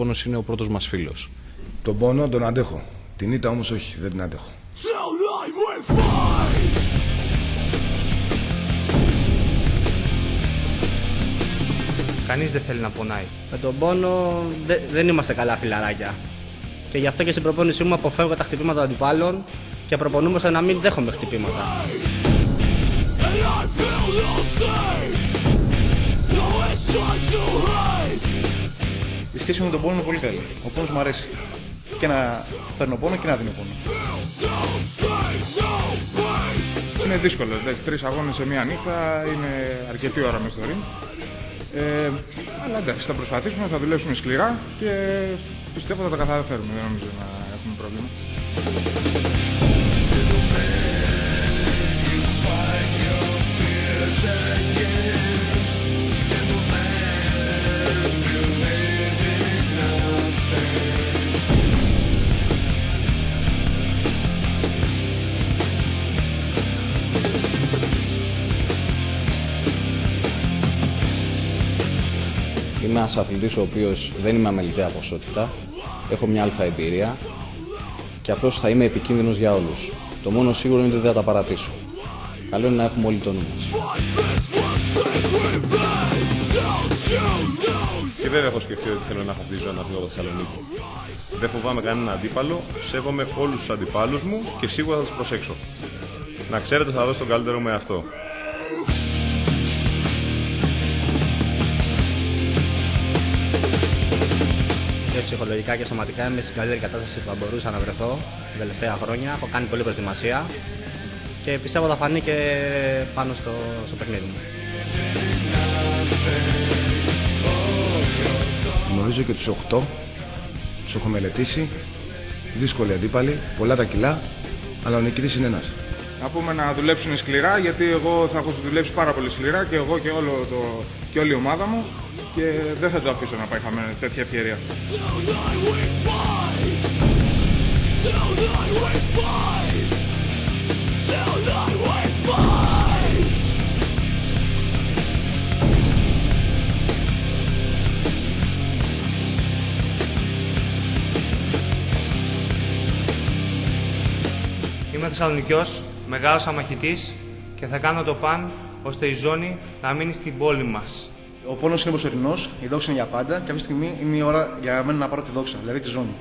πόνος είναι ο πρώτος μας φίλος. Τον πόνο τον αντέχω. Την ήττα όμως όχι, δεν την αντέχω. Κανείς δεν θέλει να πονάει. Με τον πόνο δεν είμαστε καλά φιλαράκια. Και γι' αυτό και στην προπόνησή μου αποφεύγω τα χτυπήματα των αντιπάλων και προπονούμε ώστε να μην δέχομαι χτυπήματα. Η σχέση μου με τον πόνο είναι πολύ καλή. Ο πόνος μου αρέσει. Και να παίρνω πόνο και να δίνω πόνο. Είναι δύσκολο. 3 αγώνες σε μία νύχτα είναι αρκετή ώρα μες στο ring. Αλλά εντάξει, θα προσπαθήσουμε, θα δουλέψουμε σκληρά και πιστεύω θα τα καταφέρουμε. Δεν νομίζω να έχουμε πρόβλημα. Είμαι ένας αθλητής ο οποίος δεν είμαι αμεληταία ποσότητα, έχω μια αλφα εμπειρία και απλώς θα είμαι επικίνδυνος για όλους. Το μόνο σίγουρο είναι ότι δεν θα τα παρατήσω. Καλό είναι να έχουμε όλοι το νου μας. Και βέβαια έχω σκεφτεί ότι θέλω να χαθίζω να φύγω από Θεσσαλονίκη. Δεν φοβάμαι κανέναν αντίπαλο, σέβομαι όλους τους αντιπάλους μου και σίγουρα θα τους προσέξω. Να ξέρετε θα δώσω τον καλύτερο με αυτό. Και ψυχολογικά και σωματικά είμαι στην καλύτερη κατάσταση που θα μπορούσα να βρεθώ τα τελευταία χρόνια. Έχω κάνει πολλή προετοιμασία και πιστεύω θα φανεί και πάνω στο παιχνίδι μου. Γνωρίζω και τους 8, τους έχω μελετήσει, δύσκολοι αντίπαλοι, πολλά τα κιλά, αλλά ο νικητής είναι ένας. Να πούμε να δουλέψουν σκληρά, γιατί εγώ θα έχω δουλέψει πάρα πολύ σκληρά και εγώ και όλη η ομάδα μου και δεν θα το αφήσω να πάει χαμένο τέτοια ευκαιρία. Είμαι Θεσσαλονικιός, μεγάλος αμαχητής και θα κάνω το παν ώστε η ζώνη να μείνει στην πόλη μας. Ο πόνος είναι προσωρινός, η δόξα είναι για πάντα. Κάποια στιγμή είναι η ώρα για μένα να πάρω τη δόξα, δηλαδή τη ζώνη.